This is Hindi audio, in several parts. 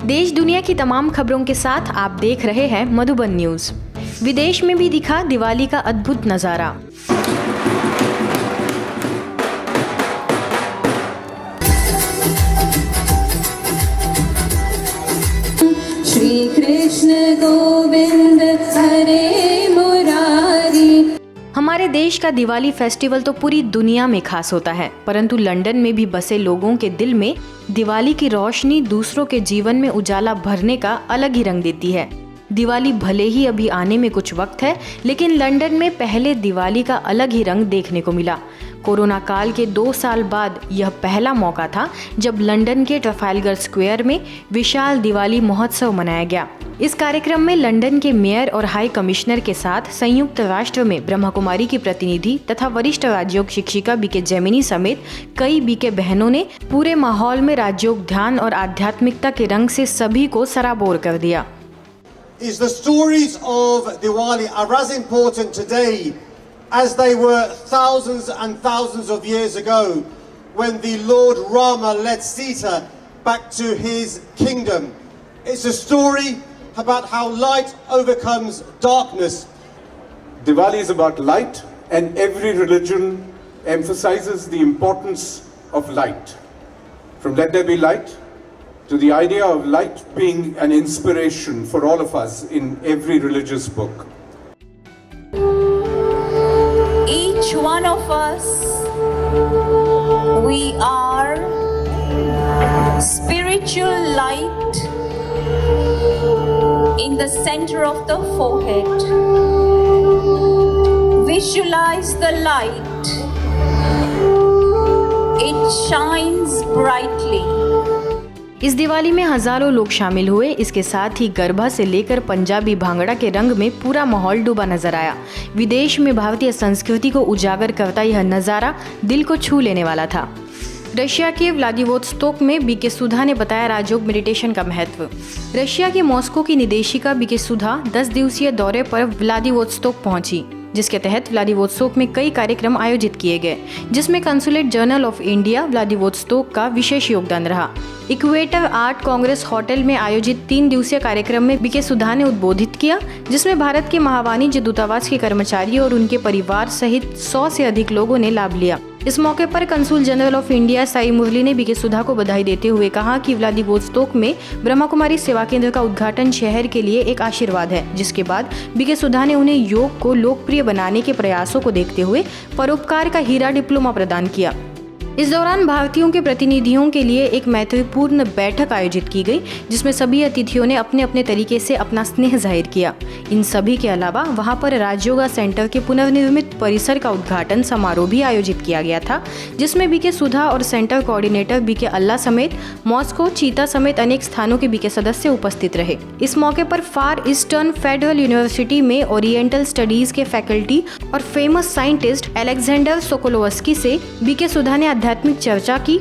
देश दुनिया की तमाम खबरों के साथ आप देख रहे हैं मधुबन न्यूज। विदेश में भी दिखा दिवाली का अद्भुत नजारा। श्री कृष्ण गोविंद हरे मुरारी। हमारे देश का दिवाली फेस्टिवल तो पूरी दुनिया में खास होता है, परंतु लंदन में भी बसे लोगों के दिल में दिवाली की रोशनी दूसरों के जीवन में उजाला भरने का अलग ही रंग देती है। दिवाली भले ही अभी आने में कुछ वक्त है, लेकिन लंदन में पहले दिवाली का अलग ही रंग देखने को मिला। कोरोना काल के 2 साल बाद यह पहला मौका था जब लंदन के ट्रफालगर स्क्वायर में विशाल दिवाली महोत्सव मनाया गया। इस कार्यक्रम में लंदन के मेयर और हाई कमिश्नर के साथ संयुक्त राष्ट्र में ब्रह्मा कुमारी की प्रतिनिधि तथा वरिष्ठ राजयोग शिक्षिका बीके जेमिनी समेत कई बीके बहनों ने पूरे माहौल में राजयोग ध्यान और आध्यात्मिकता के रंग से सभी को सराबोर कर दिया। Is the stories of Diwali are as important today as they were thousands and thousands of years ago when the Lord Rama led Sita back to his kingdom. It's a story about how light overcomes darkness. Diwali is about light, and every religion emphasizes the importance of light. From Let There Be Light to the idea of light being an inspiration for all of us in every religious book. Each one of us, we are spiritual light in the center of the forehead. Visualize the light. It shines brightly. इस दिवाली में हजारों लोग शामिल हुए। इसके साथ ही गरबा से लेकर पंजाबी भांगड़ा के रंग में पूरा माहौल डूबा नजर आया। विदेश में भारतीय संस्कृति को उजागर करता यह नज़ारा दिल को छू लेने वाला था। रशिया के व्लादिवोस्तोक में बीके सुधा ने बताया राजयोग मेडिटेशन का महत्व। रशिया के मॉस्को की निदेशिका बीके सुधा 10 दिवसीय दौरे पर व्लादिवोस्तोक पहुंची, जिसके तहत व्लादिवोस्तोक में कई कार्यक्रम आयोजित किए गए, जिसमें consulate general of India Vladivostok का विशेष योगदान रहा। इक्वेटर आर्ट कांग्रेस होटल में आयोजित 3 दिवसीय कार्यक्रम में बीके सुधा ने उद्बोधित किया, जिसमें भारत के महावाणिज्य दूतावास के कर्मचारियों और उनके परिवार सहित 100 से अधिक लोगों ने लाभ लिया। इस मौके पर कंसुल जनरल ऑफ इंडिया साई मुरली ने बीके सुधा को बधाई देते हुए कहा कि व्लादिवोस्तोक में ब्रह्मा कुमारी सेवा केंद्र का उद्घाटन शहर के लिए एक आशीर्वाद है। जिसके बाद बीके सुधा ने उन्हें योग को लोकप्रिय बनाने के प्रयासों को देखते हुए परोपकार का हीरा डिप्लोमा प्रदान किया। इस दौरान भारतीयों के प्रतिनिधियों के लिए एक महत्वपूर्ण बैठक आयोजित की गई, जिसमें सभी अतिथियों ने अपने अपने तरीके से अपना स्नेह जाहिर किया। इन सभी के अलावा वहां पर राजयोगा सेंटर के पुनर्निर्मित परिसर का उद्घाटन समारोह भी आयोजित किया गया था, जिसमें बीके सुधा और सेंटर कोऑर्डिनेटर बीके अल्लाह समेत मॉस्को, चीता समेत अनेक स्थानों के बीके सदस्य उपस्थित रहे। इस मौके पर फार ईस्टर्न फेडरल यूनिवर्सिटी में ओरिएंटल स्टडीज के फैकल्टी और फेमस साइंटिस्ट अलेक्जेंडर सोकोलोवस्की से बीके सुधा ने आध्यात्मिक चर्चा की,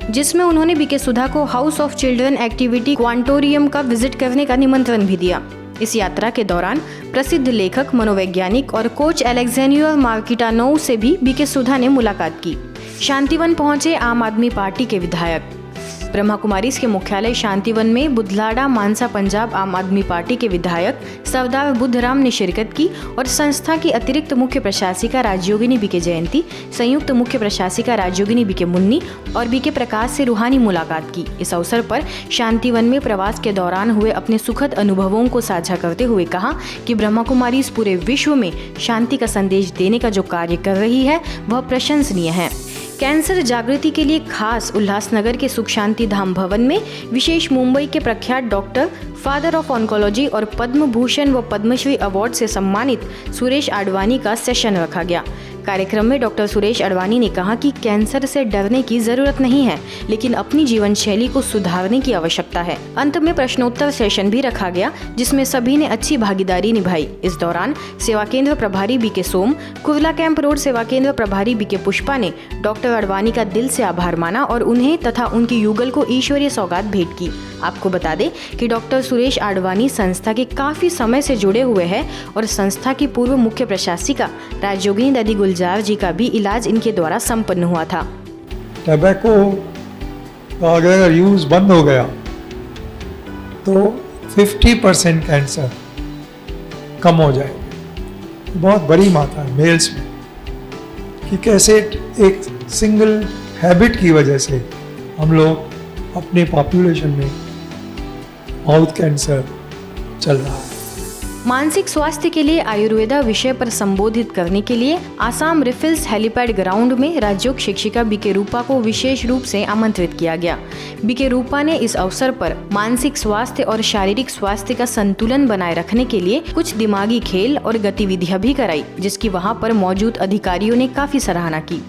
जिसमें उन्होंने बीके सुधा को हाउस ऑफ चिल्ड्रन एक्टिविटी क्वांटोरियम का विजिट करने का निमंत्रण भी दिया। इस यात्रा के दौरान प्रसिद्ध लेखक, मनोवैज्ञानिक और कोच अलेक्जेंडर मार्किटानोव से भी बीके सुधा ने मुलाकात की। शांतिवन पहुंचे आम आदमी पार्टी के विधायक। ब्रह्मा कुमारी के मुख्यालय शांतिवन में बुधलाडा, मानसा, पंजाब आम आदमी पार्टी के विधायक सरदार बुद्धराम ने शिरकत की और संस्था की अतिरिक्त मुख्य प्रशासिका राजयोगिनी बीके जयंती, संयुक्त मुख्य प्रशासिका राजयोगिनी बीके मुन्नी और बीके प्रकाश से रूहानी मुलाकात की। इस अवसर पर शांतिवन में प्रवास के दौरान हुए अपने सुखद अनुभवों को साझा करते हुए कहा कि ब्रह्मा कुमारी इस पूरे विश्व में शांति का संदेश देने का जो कार्य कर रही है वह प्रशंसनीय है। कैंसर जागृति के लिए खास उल्लासनगर के सुख शांति धाम भवन में विशेष मुंबई के प्रख्यात डॉक्टर, फादर ऑफ ऑन्कोलॉजी और पद्म भूषण व पद्मश्री अवार्ड से सम्मानित सुरेश आडवाणी का सेशन रखा गया। कार्यक्रम में डॉक्टर सुरेश आडवाणी ने कहा कि कैंसर से डरने की जरूरत नहीं है, लेकिन अपनी जीवन शैली को सुधारने की आवश्यकता है। अंत में प्रश्नोत्तर सेशन भी रखा गया, जिसमें सभी ने अच्छी भागीदारी निभाई। इस दौरान सेवा केंद्र प्रभारी बीके सोम, कुर्ला कैंप रोड सेवा केंद्र प्रभारी बीके पुष्पा ने डॉक्टर आडवाणी का दिल से आभार माना और उन्हें तथा उनकी युगल को ईश्वरीय सौगात भेंट की। आपको बता दें कि डॉक्टर सुरेश आडवाणी संस्था के काफी समय से जुड़े हुए हैं और संस्था की पूर्व मुख्य प्रशासिका राजयोगिनी दादी गुलजार जी का भी इलाज इनके द्वारा संपन्न हुआ था। टबैको का अगर यूज़ बंद हो गया तो 50% कैंसर कम हो जाएंगे। बहुत बड़ी मात्रा है मेल्स में कि कैसे एक सिंगल हैबिट की वजह से हम लोग अपने पॉपुलेशन में माउथ कैंसर चल रहा है। मानसिक स्वास्थ्य के लिए आयुर्वेदा विषय पर संबोधित करने के लिए आसाम रिफिल्स हेलीपैड ग्राउंड में राज्योग शिक्षिका बीके रूपा को विशेष रूप से आमंत्रित किया गया। बीके रूपा ने इस अवसर पर मानसिक स्वास्थ्य और शारीरिक स्वास्थ्य का संतुलन बनाए रखने के लिए कुछ दिमागी खेल और गतिविधियां भी कराई, जिसकी वहां पर मौजूद अधिकारियों ने काफी सराहना की।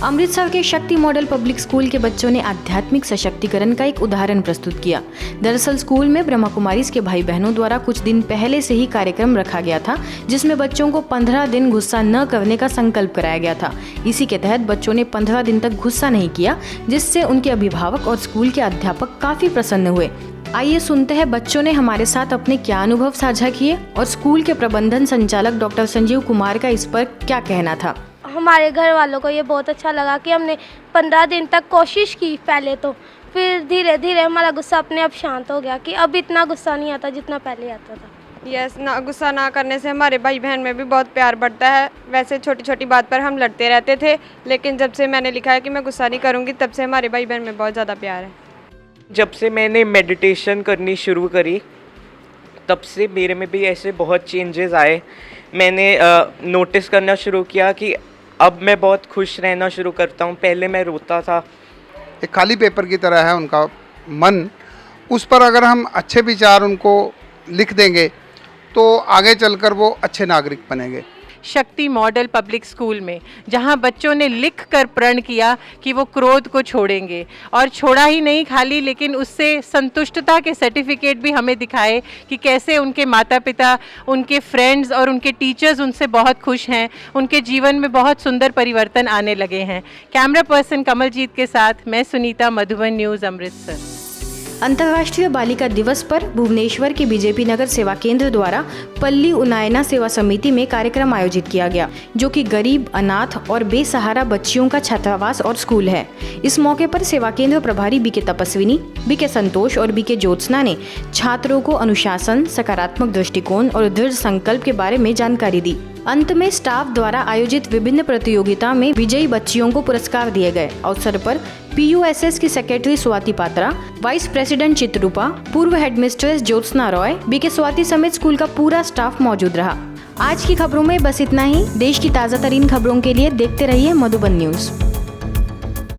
अमृतसर के शक्ति मॉडल पब्लिक स्कूल के बच्चों ने आध्यात्मिक सशक्तिकरण का एक उदाहरण प्रस्तुत किया। दरअसल स्कूल में ब्रह्मा कुमारीज के भाई बहनों द्वारा कुछ दिन पहले से ही कार्यक्रम रखा गया था, जिसमें बच्चों को 15 दिन गुस्सा न करने का संकल्प कराया गया था। इसी के तहत बच्चों ने 15 दिन तक गुस्सा नहीं किया, जिससे उनके अभिभावक और स्कूल के अध्यापक काफी प्रसन्न हुए। आइए सुनते हैं बच्चों ने हमारे साथ अपने क्या अनुभव साझा किए और स्कूल के प्रबंधन संचालक डॉक्टर संजीव कुमार का इस पर क्या कहना था। हमारे घर वालों को ये बहुत अच्छा लगा कि हमने 15 दिन तक कोशिश की पहले तो, फिर धीरे धीरे हमारा गुस्सा अपने आप शांत हो गया कि अब इतना गुस्सा नहीं आता जितना पहले आता था। यस, ना गुस्सा ना करने से हमारे भाई बहन में भी बहुत प्यार बढ़ता है। वैसे छोटी छोटी बात पर हम लड़ते रहते थे, लेकिन जब से मैंने लिखा है कि मैं गुस्सा नहीं करूँगी, तब से हमारे भाई बहन में बहुत ज़्यादा प्यार है। जब से मैंने मेडिटेशन करनी शुरू करी, तब से मेरे में भी ऐसे बहुत चेंजेस आए। मैंने नोटिस करना शुरू किया कि अब मैं बहुत खुश रहना शुरू करता हूँ। पहले मैं रोता था। एक खाली पेपर की तरह है उनका मन, उस पर अगर हम अच्छे विचार उनको लिख देंगे तो आगे चलकर वो अच्छे नागरिक बनेंगे। शक्ति मॉडल पब्लिक स्कूल में जहां बच्चों ने लिख कर प्रण किया कि वो क्रोध को छोड़ेंगे, और छोड़ा ही नहीं खाली, लेकिन उससे संतुष्टता के सर्टिफिकेट भी हमें दिखाए कि कैसे उनके माता पिता, उनके फ्रेंड्स और उनके टीचर्स उनसे बहुत खुश हैं, उनके जीवन में बहुत सुंदर परिवर्तन आने लगे हैं। कैमरा पर्सन कमलजीत के साथ मैं सुनीता, मधुबन न्यूज़, अमृतसर। अंतर्राष्ट्रीय बालिका दिवस पर भुवनेश्वर के बीजेपी नगर सेवा केंद्र द्वारा पल्ली उनायना सेवा समिति में कार्यक्रम आयोजित किया गया, जो कि गरीब, अनाथ और बेसहारा बच्चियों का छात्रावास और स्कूल है। इस मौके पर सेवा केंद्र प्रभारी बीके तपस्विनी, बीके संतोष और बीके ज्योत्सना ने छात्रों को अनुशासन, सकारात्मक दृष्टिकोण और दृढ़ संकल्प के बारे में जानकारी दी। अंत में स्टाफ द्वारा आयोजित विभिन्न प्रतियोगिता में विजयी बच्चियों को पुरस्कार दिए गए। अवसर पर PUSS की secretary Swati Patra, vice president Chitrupa, पूर्व हेडमिस्ट्रेस ज्योत्सना रॉय, बीके स्वाति समेत स्कूल का पूरा स्टाफ मौजूद रहा। आज की खबरों में बस इतना ही। देश की ताज़ा तरीन खबरों के लिए देखते रहिए मधुबन न्यूज़।